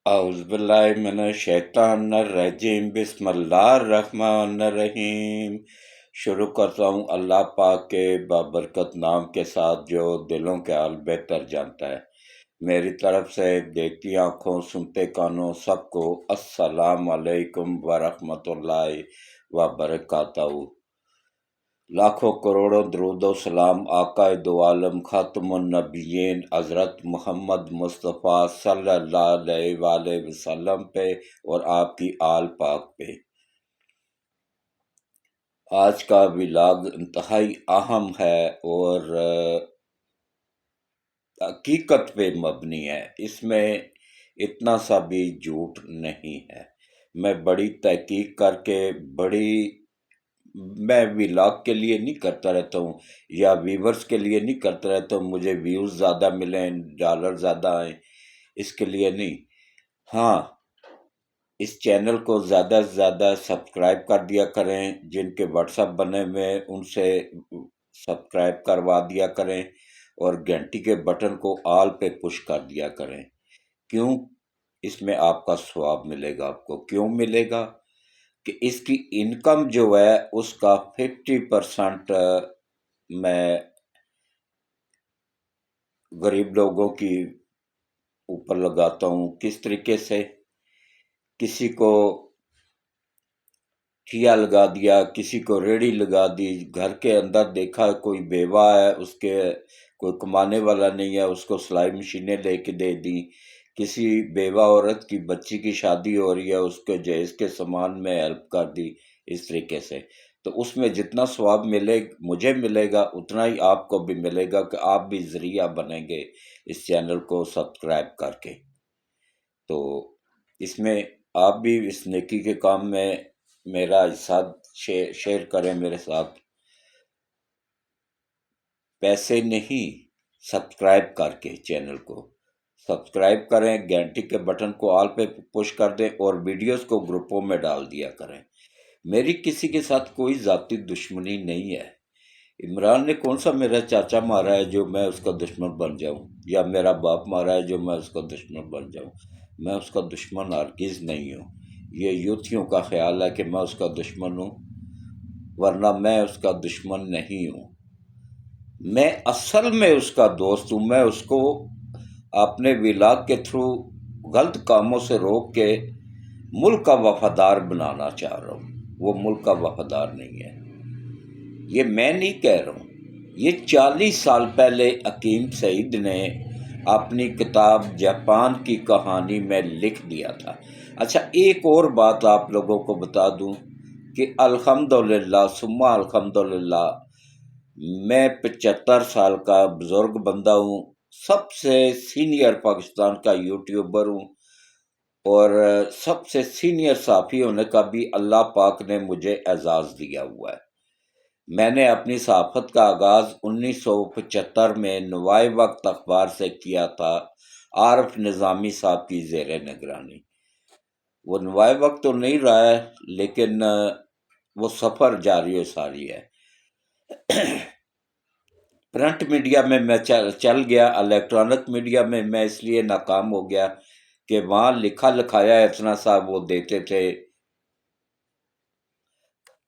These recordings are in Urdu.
اعوذ باللہ من الشیطان الرجیم، بسم اللہ الرحمن الرحیم۔ شروع کرتا ہوں اللہ پاک کے بابرکت نام کے ساتھ جو دلوں کے حال بہتر جانتا ہے۔ میری طرف سے دیکھتی آنکھوں سنتے کانوں سب کو السلام علیکم ورحمۃ اللہ وبرکاتہ۔ لاکھوں کروڑوں درود و سلام آقا دو عالم خاتم النبیین حضرت محمد مصطفیٰ صلی اللہ علیہ وآلہ وسلم پہ اور آپ کی آل پاک پہ۔ آج کا ولاگ انتہائی اہم ہے اور حقیقت پہ مبنی ہے، اس میں اتنا سا بھی جھوٹ نہیں ہے۔ میں بڑی تحقیق کر کے میں ولاگ کے لیے نہیں کرتا رہتا ہوں یا ویورز کے لیے نہیں کرتا رہتا ہوں مجھے ویوز زیادہ ملیں، ڈالر زیادہ آئیں، اس کے لیے نہیں۔ ہاں، اس چینل کو زیادہ سے زیادہ سبسکرائب کر دیا کریں، جن کے واٹس ایپ بنے ہوئے ان سے سبسکرائب کروا دیا کریں اور گھنٹی کے بٹن کو آل پہ پش کر دیا کریں۔ کیوں؟ اس میں آپ کا ثواب ملے گا۔ آپ کو کیوں ملے گا؟ کہ اس کی انکم جو ہے اس کا 50% میں غریب لوگوں کی اوپر لگاتا ہوں۔ کس طریقے سے؟ کسی کو ٹھیا لگا دیا، کسی کو ریڑھی لگا دی، گھر کے اندر دیکھا کوئی بیوہ ہے، اس کے کوئی کمانے والا نہیں ہے، اس کو سلائی مشینیں لے کے دے دی۔ کسی بیوہ عورت کی بچی کی شادی ہو رہی ہے، اس کے جہیز کے سامان میں ہیلپ کر دی، اس طریقے سے۔ تو اس میں جتنا ثواب مجھے ملے گا اتنا ہی آپ کو بھی ملے گا کہ آپ بھی ذریعہ بنیں گے اس چینل کو سبسکرائب کر کے۔ تو اس میں آپ بھی اس نیکی کے کام میں میرا حصہ شیئر کریں میرے ساتھ۔ پیسے نہیں، سبسکرائب کر کے چینل کو سبسکرائب کریں، گھنٹی کے بٹن کو آل پہ پش کر دیں اور ویڈیوز کو گروپوں میں ڈال دیا کریں۔ میری کسی کے ساتھ کوئی ذاتی دشمنی نہیں ہے۔ عمران نے کون سا میرا چاچا مارا ہے جو میں اس کا دشمن بن جاؤں، یا میرا باپ مارا ہے جو میں اس کا دشمن بن جاؤں؟ میں اس کا دشمن ہرگز نہیں ہوں۔ یہ یوتھیوں کا خیال ہے کہ میں اس کا دشمن ہوں، ورنہ میں اس کا دشمن نہیں ہوں۔ میں اصل میں اس کا دوست ہوں۔ میں اس کو اپنے ولاگ کے تھرو غلط کاموں سے روک کے ملک کا وفادار بنانا چاہ رہا ہوں۔ وہ ملک کا وفادار نہیں ہے، یہ میں نہیں کہہ رہا ہوں۔ یہ 40 سال پہلے حکیم سعید نے اپنی کتاب جاپان کی کہانی میں لکھ دیا تھا۔ اچھا، ایک اور بات آپ لوگوں کو بتا دوں کہ الحمدللہ ثم الحمدللہ میں 75 سال کا بزرگ بندہ ہوں، سب سے سینئر پاکستان کا یوٹیوبر ہوں، اور سب سے سینئر صحافی ہونے کا بھی اللہ پاک نے مجھے اعزاز دیا ہوا ہے۔ میں نے اپنی صحافت کا آغاز 1975 میں نوائے وقت اخبار سے کیا تھا، عارف نظامی صاحب کی زیر نگرانی۔ وہ نوائے وقت تو نہیں رہا ہے لیکن وہ سفر جاری و ساری ہے۔ پرنٹ میڈیا میں چل گیا، الیکٹرانک میڈیا میں میں اس لیے ناکام ہو گیا کہ وہاں لکھا لکھایا اتنا سا وہ دیتے تھے،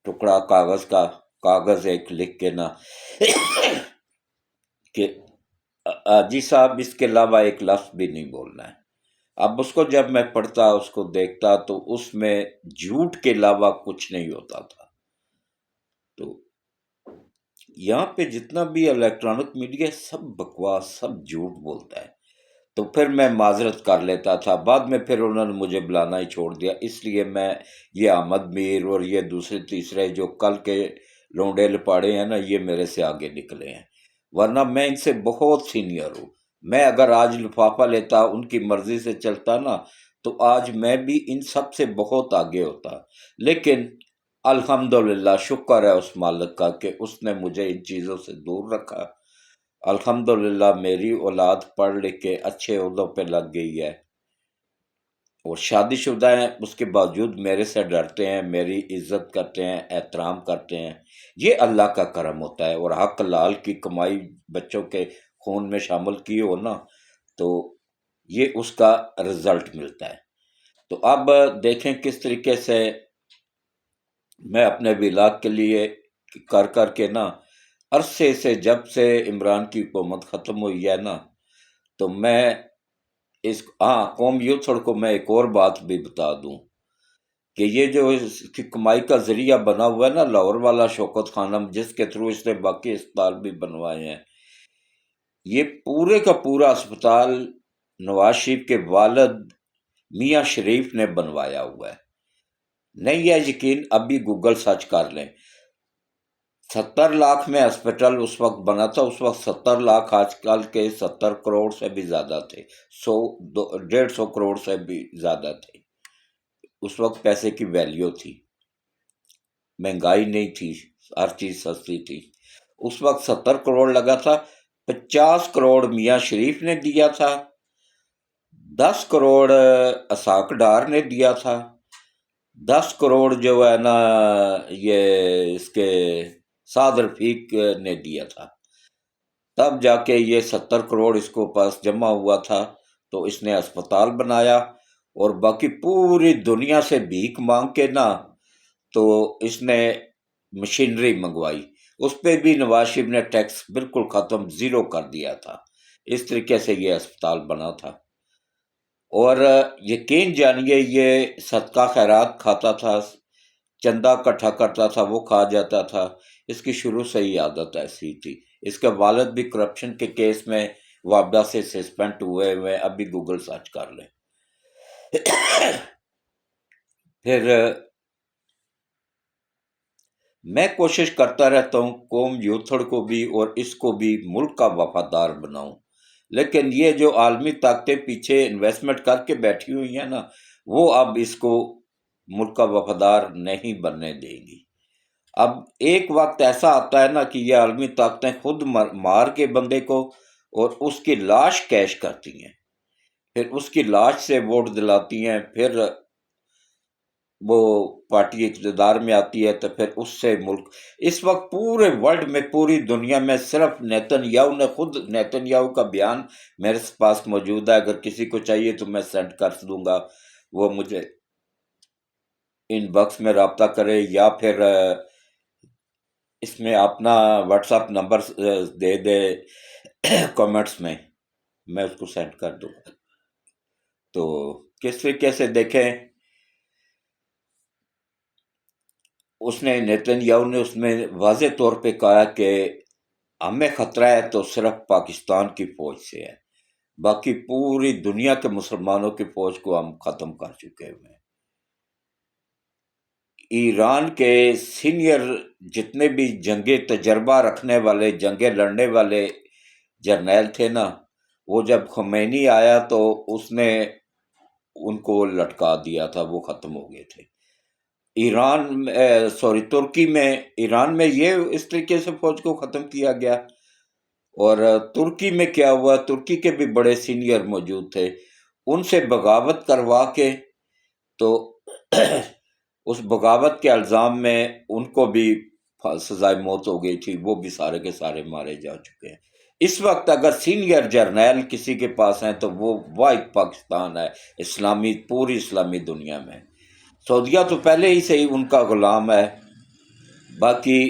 ٹکڑا کاغذ کا، کاغذ ایک لکھ کے نا کہ حاجی صاحب اس کے علاوہ ایک لفظ بھی نہیں بولنا ہے۔ اب اس کو جب میں پڑھتا، اس کو دیکھتا تو اس میں جھوٹ کے علاوہ کچھ نہیں ہوتا تھا۔ تو یہاں پہ جتنا بھی الیکٹرانک میڈیا سب بکواس، سب جھوٹ بولتا ہے۔ تو پھر میں معذرت کر لیتا تھا، بعد میں پھر انہوں نے مجھے بلانا ہی چھوڑ دیا۔ اس لیے میں یہ احمد میر اور یہ دوسرے تیسرے جو کل کے لونڈے لپاڑے ہیں نا، یہ میرے سے آگے نکلے ہیں، ورنہ میں ان سے بہت سینئر ہوں۔ میں اگر آج لفافہ لیتا، ان کی مرضی سے چلتا نا، تو آج میں بھی ان سب سے بہت آگے ہوتا۔ لیکن الحمدللہ شکر ہے اس مالک کا کہ اس نے مجھے ان چیزوں سے دور رکھا۔ الحمدللہ میری اولاد پڑھ لکھ کے اچھے عہدوں پہ لگ گئی ہے اور شادی شدہ ہیں، اس کے باوجود میرے سے ڈرتے ہیں، میری عزت کرتے ہیں، احترام کرتے ہیں۔ یہ اللہ کا کرم ہوتا ہے، اور حق لال کی کمائی بچوں کے خون میں شامل کی ہو نا، تو یہ اس کا رزلٹ ملتا ہے۔ تو اب دیکھیں کس طریقے سے میں اپنے ولاگ کے لیے کر کے نا عرصے سے، جب سے عمران کی حکومت ختم ہوئی ہے نا، تو میں قوم یوتھڑ کو میں ایک اور بات بھی بتا دوں کہ یہ جو اس کی کمائی کا ذریعہ بنا ہوا ہے نا، لاہور والا شوکت خانم، جس کے تھرو اس نے باقی اسپتال بھی بنوائے ہیں، یہ پورے کا پورا اسپتال نواز شریف کے والد میاں شریف نے بنوایا ہوا ہے۔ نہیں ہے یقین، ابھی گوگل سرچ کر لیں۔ 70 لاکھ میں ہاسپٹل اس وقت بنا تھا، اس وقت 70 لاکھ آج کل کے 70 کروڑ سے بھی زیادہ تھے، 150 کروڑ سے بھی زیادہ تھے۔ اس وقت پیسے کی ویلیو تھی، مہنگائی نہیں تھی، ہر چیز سستی تھی۔ اس وقت 70 کروڑ لگا تھا، 50 کروڑ میاں شریف نے دیا تھا، 10 کروڑ اسحاق ڈار نے دیا تھا، 10 کروڑ جو ہے نا یہ اس کے سعد رفیق نے دیا تھا۔ تب جا کے یہ 70 کروڑ اس کو پاس جمع ہوا تھا، تو اس نے اسپتال بنایا، اور باقی پوری دنیا سے بھیک مانگ کے نا تو اس نے مشینری منگوائی۔ اس پہ بھی نواز شریف نے ٹیکس بالکل ختم، زیرو کر دیا تھا۔ اس طریقے سے یہ اسپتال بنا تھا، اور یقین جانیے یہ صدقہ خیرات کھاتا تھا، چندہ اکٹھا کرتا تھا، وہ کھا جاتا تھا۔ اس کی شروع سے ہی عادت ایسی تھی۔ اس کے والد بھی کرپشن کے کیس میں وابڈا سے سسپینڈ ہوئے، ابھی گوگل سرچ کر لیں۔ پھر میں کوشش کرتا رہتا ہوں قوم یوتھڑ کو بھی اور اس کو بھی ملک کا وفادار بناؤں، لیکن یہ جو عالمی طاقتیں پیچھے انویسٹمنٹ کر کے بیٹھی ہوئی ہیں نا، وہ اب اس کو ملک کا وفادار نہیں بننے دیں گی۔ اب ایک وقت ایسا آتا ہے نا کہ یہ عالمی طاقتیں خود مار کے بندے کو اور اس کی لاش کیش کرتی ہیں، پھر اس کی لاش سے ووٹ دلاتی ہیں، پھر وہ پارٹی اقتدار میں آتی ہے، تو پھر اس سے ملک، اس وقت پورے ورلڈ میں، پوری دنیا میں صرف نیتن یاہو نے، خود نیتن یاہو کا بیان میرے پاس موجود ہے، اگر کسی کو چاہیے تو میں سینڈ کر دوں گا، وہ مجھے ان باکس میں رابطہ کرے، یا پھر اس میں اپنا واٹس ایپ نمبر دے دے کامنٹس میں اس کو سینڈ کر دوں گا۔ تو کس طریقے سے دیکھیں، اس نے نیتن یاہو نے اس میں واضح طور پہ کہا کہ ہمیں خطرہ ہے تو صرف پاکستان کی فوج سے ہے، باقی پوری دنیا کے مسلمانوں کی فوج کو ہم ختم کر چکے ہوئے ہیں۔ ایران کے سینئر جتنے بھی جنگی تجربہ رکھنے والے، جنگیں لڑنے والے جرنیل تھے نا، وہ جب خمینی آیا تو اس نے ان کو لٹکا دیا تھا، وہ ختم ہو گئے تھے۔ ایران میں یہ اس طریقے سے فوج کو ختم کیا گیا، اور ترکی میں کیا ہوا، ترکی کے بھی بڑے سینئر موجود تھے، ان سے بغاوت کروا کے تو اس بغاوت کے الزام میں ان کو بھی سزائے موت ہو گئی تھی، وہ بھی سارے کے سارے مارے جا چکے ہیں۔ اس وقت اگر سینئر جرنیل کسی کے پاس ہیں تو وہ واحد پاکستان ہے، پوری اسلامی دنیا میں۔ سعودیہ تو پہلے ہی سے ہی ان کا غلام ہے، باقی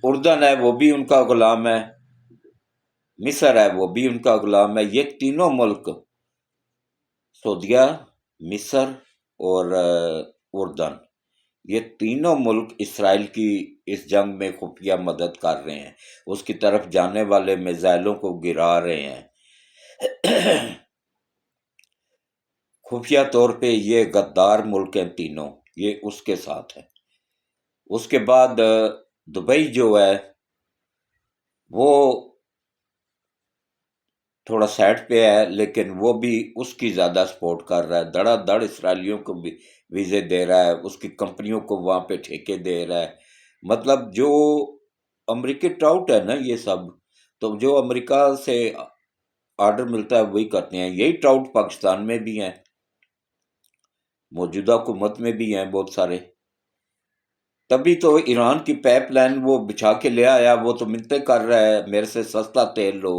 اردن ہے وہ بھی ان کا غلام ہے، مصر ہے وہ بھی ان کا غلام ہے۔ یہ تینوں ملک، سعودیہ، مصر اور اردن، یہ تینوں ملک اسرائیل کی اس جنگ میں خفیہ مدد کر رہے ہیں، اس کی طرف جانے والے میزائلوں کو گرا رہے ہیں۔ خفیہ طور پہ یہ غدار ملک ہیں تینوں، یہ اس کے ساتھ ہے۔ اس کے بعد دبئی جو ہے وہ تھوڑا سائڈ پہ ہے، لیکن وہ بھی اس کی زیادہ سپورٹ کر رہا ہے، دڑا دڑ اسرائیلیوں کو بھی ویزے دے رہا ہے، اس کی کمپنیوں کو وہاں پہ ٹھیکے دے رہا ہے۔ مطلب جو امریکی ٹراؤٹ ہے نا یہ سب، تو جو امریکہ سے آرڈر ملتا ہے وہی کرتے ہیں۔ یہی ٹراؤٹ پاکستان میں بھی ہیں، موجودہ حکومت میں بھی ہیں بہت سارے۔ تبھی تو ایران کی پائپ لائن وہ بچھا کے لے آیا، وہ تو منتیں کر رہا ہے میرے سے سستا تیل لو۔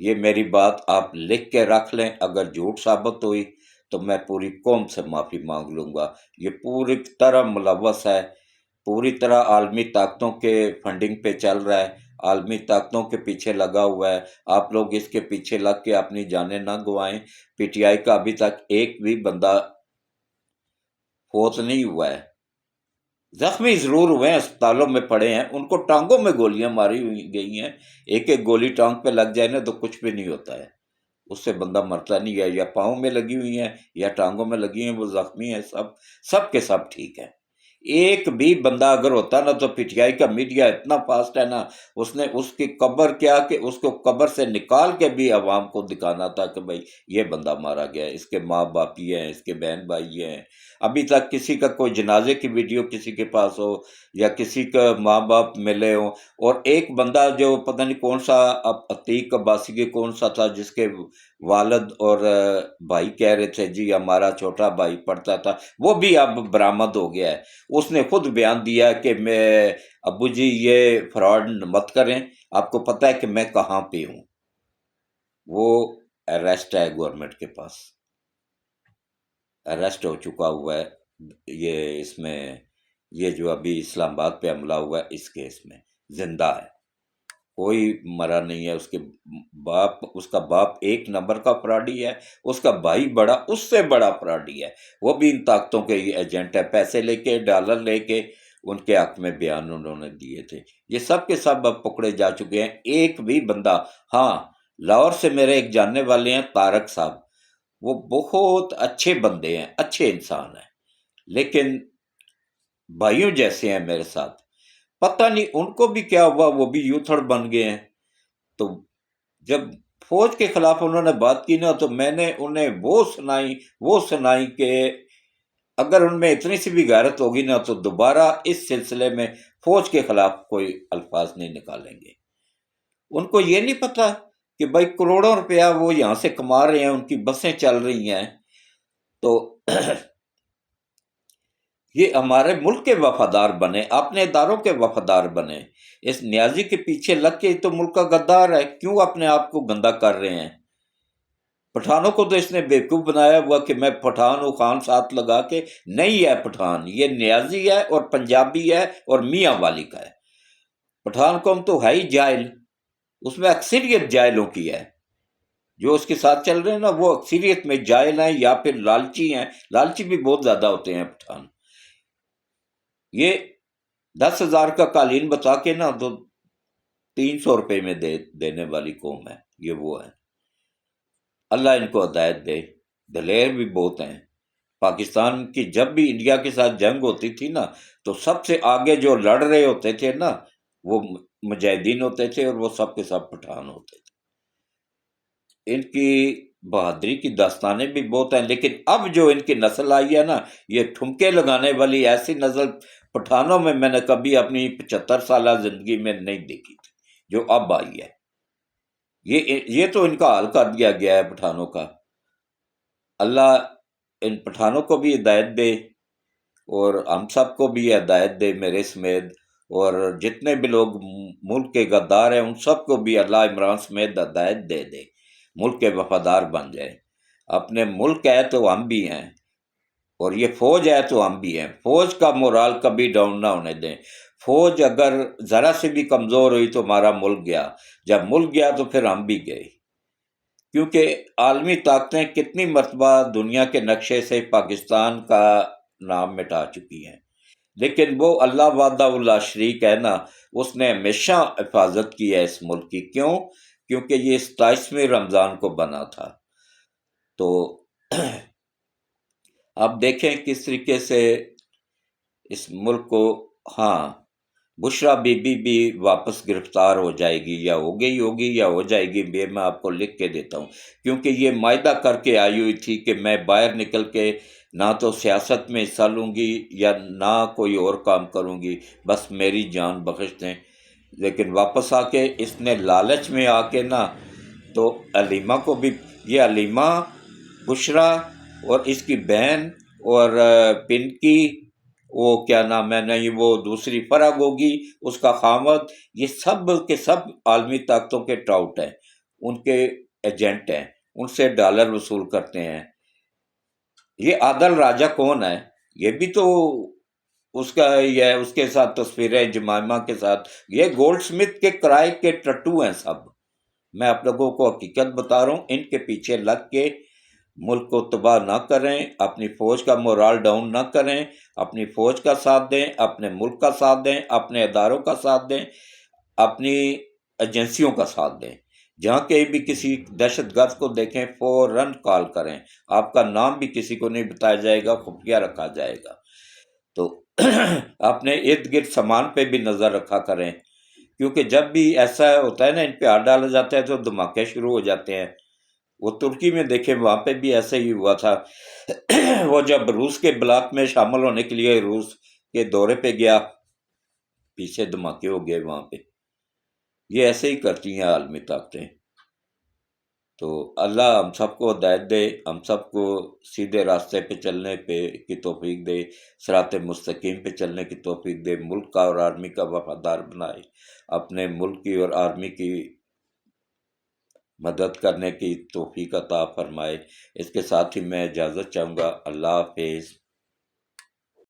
یہ میری بات آپ لکھ کے رکھ لیں، اگر جھوٹ ثابت ہوئی تو میں پوری قوم سے معافی مانگ لوں گا۔ یہ پوری طرح ملوث ہے، پوری طرح عالمی طاقتوں کے فنڈنگ پہ چل رہا ہے، عالمی طاقتوں کے پیچھے لگا ہوا ہے۔ آپ لوگ اس کے پیچھے لگ کے اپنی جانیں نہ گوائیں۔ پی ٹی آئی کا ابھی تک ایک بھی بندہ فوت نہیں ہوا ہے، زخمی ضرور ہوئے ہیں، اسپتالوں میں پڑے ہیں، ان کو ٹانگوں میں گولیاں ماری گئی ہیں۔ ایک ایک گولی ٹانگ پہ لگ جائے نا تو کچھ بھی نہیں ہوتا ہے، اس سے بندہ مرتا نہیں ہے۔ یا پاؤں میں لگی ہوئی ہیں یا ٹانگوں میں لگی ہیں، وہ زخمی ہیں، سب کے سب ٹھیک ہے۔ ایک بھی بندہ اگر ہوتا نا تو پی ٹی آئی کا میڈیا اتنا فاسٹ ہے نا، اس نے اس کی قبر کیا کہ اس کو قبر سے نکال کے بھی عوام کو دکھانا تھا کہ بھائی یہ بندہ مارا گیا ہے، اس کے ماں باپ یہ ہیں، اس کے بہن بھائی یہ ہیں۔ ابھی تک کسی کا کوئی جنازے کی ویڈیو کسی کے پاس ہو یا کسی کا ماں باپ ملے ہوں، اور ایک بندہ جو پتہ نہیں کون سا عتیق عباسی کے کون سا تھا، جس کے والد اور بھائی کہہ رہے تھے جی ہمارا چھوٹا بھائی پڑھتا تھا، وہ بھی اب برآمد ہو گیا ہے۔ اس نے خود بیان دیا کہ میں ابو جی یہ فراڈ مت کریں، آپ کو پتہ ہے کہ میں کہاں پہ ہوں۔ وہ اریسٹ ہے، گورنمنٹ کے پاس اریسٹ ہو چکا ہوا ہے۔ یہ اس میں یہ جو ابھی اسلام آباد پہ حملہ ہوا ہے اس کیس میں زندہ ہے، کوئی مرا نہیں ہے۔ اس کا باپ ایک نمبر کا فراڈی ہے، اس کا بھائی بڑا اس سے بڑا فراڈی ہے، وہ بھی ان طاقتوں کے ایجنٹ ہے، پیسے لے کے ڈالر لے کے ان کے حق میں بیان انہوں نے دیے تھے۔ یہ سب کے سب اب پکڑے جا چکے ہیں، ایک بھی بندہ۔ ہاں، لاہور سے میرے ایک جاننے والے ہیں طارق صاحب، وہ بہت اچھے بندے ہیں، اچھے انسان ہیں، لیکن بھائیوں جیسے ہیں میرے ساتھ۔ پتہ نہیں ان کو بھی کیا ہوا، وہ بھی یوتھڑ بن گئے ہیں۔ تو جب فوج کے خلاف انہوں نے بات کی نا تو میں نے انہیں وہ سنائی کہ اگر ان میں اتنی سی بھی غیرت ہوگی نا تو دوبارہ اس سلسلے میں فوج کے خلاف کوئی الفاظ نہیں نکالیں گے۔ ان کو یہ نہیں پتا کہ بھائی کروڑوں روپیہ وہ یہاں سے کما رہے ہیں، ان کی بسیں چل رہی ہیں، تو یہ ہمارے ملک کے وفادار بنے، اپنے اداروں کے وفادار بنے۔ اس نیازی کے پیچھے لگ کے تو ملک کا غدار ہے، کیوں اپنے آپ کو گندا کر رہے ہیں؟ پٹھانوں کو تو اس نے بیوقوف بنایا ہوا کہ میں پٹھان ہوں، خان ساتھ لگا کے۔ نہیں ہے پٹھان، یہ نیازی ہے اور پنجابی ہے اور میاں والی کا ہے۔ پٹھان قوم تو ہے ہی جاہل، اس میں اکثریت جاہلوں کی ہے۔ جو اس کے ساتھ چل رہے ہیں نا وہ اکثریت میں جاہل ہیں یا پھر لالچی ہیں، لالچی بھی بہت زیادہ ہوتے ہیں پٹھان۔ یہ 10,000 کا قالین بتا کے نا تو 300 روپے میں دینے والی قوم ہے، یہ وہ ہے۔ اللہ ان کو ہدایت دے، دلیر بھی بہت ہیں۔ پاکستان کی جب بھی انڈیا کے ساتھ جنگ ہوتی تھی نا تو سب سے آگے جو لڑ رہے ہوتے تھے نا وہ مجاہدین ہوتے تھے، اور وہ سب کے سب پٹھان ہوتے تھے۔ ان کی بہادری کی داستانیں بھی بہت ہیں، لیکن اب جو ان کی نسل آئی ہے نا، یہ ٹھمکے لگانے والی ایسی نسل پٹھانوں میں نے کبھی اپنی 75 سالہ زندگی میں نہیں دیکھی تھی جو اب آئی ہے۔ یہ تو ان کا حال کر دیا گیا ہے پٹھانوں کا۔ اللہ ان پٹھانوں کو بھی ہدایت دے اور ہم سب کو بھی ہدایت دے میرے سمیت، اور جتنے بھی لوگ ملک کے غدار ہیں ان سب کو بھی اللہ عمران سمیت ہدایت دے ملک کے وفادار بن جائے۔ اپنے ملک ہے تو ہم بھی ہیں، اور یہ فوج ہے تو ہم بھی ہیں۔ فوج کا مورال کبھی ڈاؤن نہ ہونے دیں۔ فوج اگر ذرا سے بھی کمزور ہوئی تو ہمارا ملک گیا، جب ملک گیا تو پھر ہم بھی گئے، کیونکہ عالمی طاقتیں کتنی مرتبہ دنیا کے نقشے سے پاکستان کا نام مٹا چکی ہیں، لیکن وہ اللہ وحدہ لا شریک ہے نا، اس نے ہمیشہ حفاظت کی ہے اس ملک کی۔ کیوں؟ کیونکہ یہ 27ویں رمضان کو بنا تھا۔ تو اب دیکھیں کس طریقے سے اس ملک کو، ہاں بشرا بی بی بھی واپس گرفتار ہو جائے گی، یا ہو گئی ہوگی یا ہو جائے گی، میں آپ کو لکھ کے دیتا ہوں، کیونکہ یہ معاہدہ کر کے آئی ہوئی تھی کہ میں باہر نکل کے نہ تو سیاست میں حصہ لوں گی یا نہ کوئی اور کام کروں گی، بس میری جان بخش دیں۔ لیکن واپس آ کے اس نے لالچ میں آ کے نا تو علیمہ کو بھی، یہ علیمہ، بشرا اور اس کی بہن اور پنکی، وہ کیا نام ہے نہیں، وہ دوسری فرگ ہوگی اس کا خامد، یہ سب کے سب عالمی طاقتوں کے ٹاؤٹ ہیں۔ ان کے ایجنٹ ہیں، ان سے ڈالر وصول کرتے ہیں۔ یہ عادل راجہ کون ہے؟ یہ بھی تو اس کا یہ اس کے ساتھ تصویریں جمائمہ کے ساتھ، یہ گولڈ سمتھ کے کرائے کے ٹٹو ہیں سب۔ میں آپ لوگوں کو حقیقت بتا رہا ہوں، ان کے پیچھے لگ کے ملک کو تباہ نہ کریں، اپنی فوج کا مورال ڈاؤن نہ کریں، اپنی فوج کا ساتھ دیں، اپنے ملک کا ساتھ دیں، اپنے اداروں کا ساتھ دیں، اپنی ایجنسیوں کا ساتھ دیں۔ جہاں کہیں بھی کسی دہشت گرد کو دیکھیں فوراً کال کریں، آپ کا نام بھی کسی کو نہیں بتایا جائے گا، خفیہ رکھا جائے گا۔ تو اپنے ارد گرد سامان پہ بھی نظر رکھا کریں، کیونکہ جب بھی ایسا ہوتا ہے نا، ان پہ ہاتھ ڈالا جاتا ہے تو دھماکے شروع ہو جاتے ہیں۔ وہ ترکی میں دیکھیں، وہاں پہ بھی ایسا ہی ہوا تھا۔ وہ جب روس کے بلاک میں شامل ہونے کے لیے روس کے دورے پہ گیا، پیچھے دھماکے ہو گئے وہاں پہ۔ یہ ایسے ہی کرتی ہیں عالمی طاقتیں۔ تو اللہ ہم سب کو ہدایت دے، ہم سب کو سیدھے راستے پہ چلنے کی توفیق دے، صراط مستقیم پہ چلنے کی توفیق دے، ملک کا اور آرمی کا وفادار بنائے، اپنے ملک کی اور آرمی کی مدد کرنے کی توفیق عطا فرمائے۔ اس کے ساتھ ہی میں اجازت چاہوں گا۔ اللہ حافظ۔